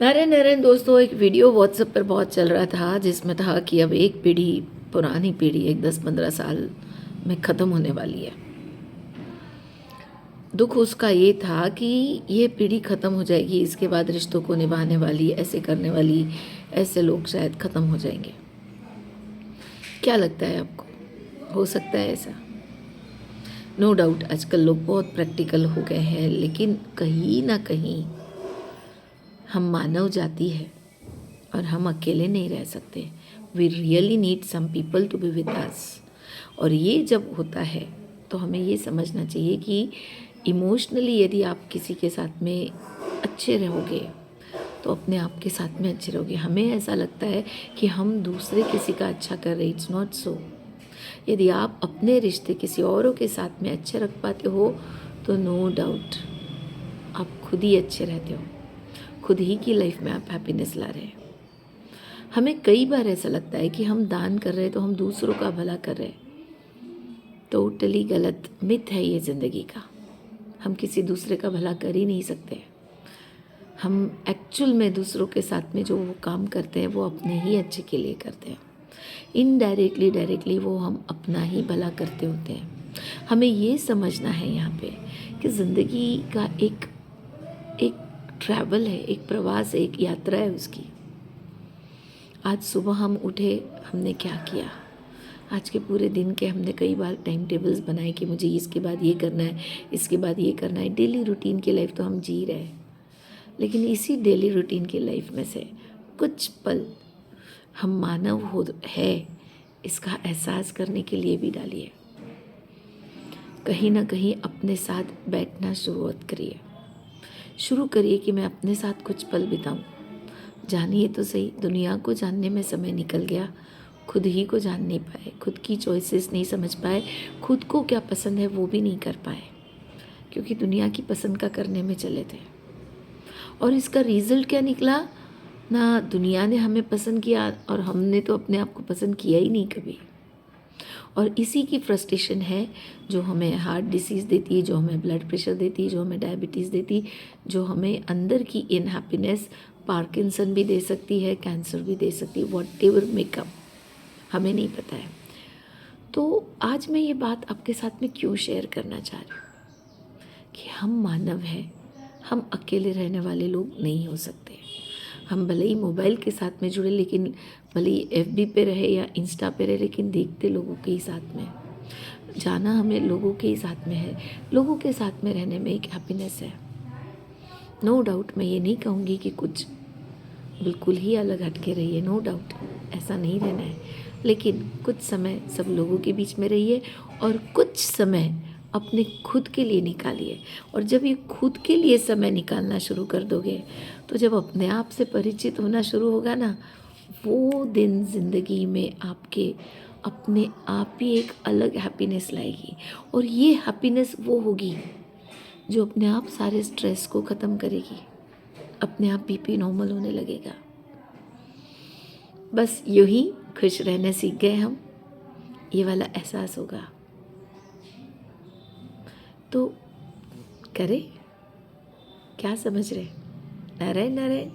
नारायण नारायण दोस्तों, एक video WhatsApp पर बहुत चल रहा था जिसमें था कि अब एक पीढ़ी, पुरानी पीढ़ी, एक 10-15 साल में ख़त्म होने वाली है। दुख उसका ये था कि ये पीढ़ी ख़त्म हो जाएगी, इसके बाद रिश्तों को निभाने वाली, ऐसे करने वाली, ऐसे लोग शायद ख़त्म हो जाएंगे। क्या लगता है आपको, हो सकता है ऐसा? नो डाउट आजकल लोग बहुत प्रैक्टिकल हो गए हैं, लेकिन कहीं ना कहीं हम मानव जाति है और हम अकेले नहीं रह सकते। We really need some people to be with us. और ये जब होता है तो हमें ये समझना चाहिए कि इमोशनली यदि आप किसी के साथ में अच्छे रहोगे तो अपने आप के साथ में अच्छे रहोगे। हमें ऐसा लगता है कि हम दूसरे किसी का अच्छा कर रहे, इट्स नॉट सो। यदि आप अपने रिश्ते किसी औरों के साथ में अच्छे रख पाते हो तो नो डाउट आप खुद ही अच्छे रहते हो, खुद ही की लाइफ में आप हैप्पीनेस ला रहे हैं। हमें कई बार ऐसा लगता है कि हम दान कर रहे हैं तो हम दूसरों का भला कर रहे हैं। टोटली गलत मिथ है ये ज़िंदगी का। हम किसी दूसरे का भला कर ही नहीं सकते। हम एक्चुअल में दूसरों के साथ में जो वो काम करते हैं वो अपने ही अच्छे के लिए करते हैं। इनडायरेक्टली डायरेक्टली वो हम अपना ही भला करते होते हैं। हमें ये समझना है यहाँ पे कि ज़िंदगी का एक एक ट्रैवल है, एक प्रवास है, एक यात्रा है उसकी। आज सुबह हम उठे, हमने क्या किया? आज के पूरे दिन के हमने कई बार टाइम टेबल्स बनाए कि मुझे इसके बाद ये करना है, इसके बाद ये करना है। डेली रूटीन की लाइफ तो हम जी रहे हैं, लेकिन इसी डेली रूटीन की लाइफ में से कुछ पल हम मानव हो है इसका एहसास करने के लिए भी डालिए। कहीं ना कहीं अपने साथ बैठना शुरुआत करिए। शुरू करिए कि मैं अपने साथ कुछ पल बिताऊं। जानिए तो सही, दुनिया को जानने में समय निकल गया, खुद ही को जान नहीं पाए, खुद की चॉइसेस नहीं समझ पाए, खुद को क्या पसंद है वो भी नहीं कर पाए, क्योंकि दुनिया की पसंद का करने में चले थे। और इसका रिजल्ट क्या निकला? ना दुनिया ने हमें पसंद किया और हमने तो अपने आप को पसंद किया ही नहीं कभी। और इसी की फ्रस्ट्रेशन है जो हमें हार्ट डिसीज़ देती है, जो हमें ब्लड प्रेशर देती है, जो हमें डायबिटीज़ देती, जो हमें अंदर की इनहैप्पीनेस, पार्किंसन भी दे सकती है, कैंसर भी दे सकती है, वॉट एवर मेकअप, हमें नहीं पता है। तो आज मैं ये बात आपके साथ में क्यों शेयर करना चाह रही हूँ कि हम मानव हैं, हम अकेले रहने वाले लोग नहीं हो सकते। हम भले ही मोबाइल के साथ में जुड़े, लेकिन भले ही एफबी पे रहे या इंस्टा पे रहे, लेकिन देखते लोगों के ही साथ में, जाना हमें लोगों के ही साथ में है। लोगों के साथ में रहने में एक हैप्पीनेस है। नो डाउट मैं ये नहीं कहूँगी कि कुछ बिल्कुल ही अलग हटके रहिए, नो डाउट ऐसा नहीं रहना है, लेकिन कुछ समय सब लोगों के बीच में रहिए और कुछ समय अपने खुद के लिए निकालिए। और जब ये खुद के लिए समय निकालना शुरू कर दोगे तो जब अपने आप से परिचित होना शुरू होगा ना, वो दिन ज़िंदगी में आपके अपने आप ही एक अलग हैप्पीनेस लाएगी। और ये हैप्पीनेस वो होगी जो अपने आप सारे स्ट्रेस को ख़त्म करेगी। अपने आप बीपी नॉर्मल होने लगेगा। बस यूं ही खुश रहना सीख गए हम, ये वाला एहसास होगा तो करें। क्या समझ रहे? नारायण नारायण।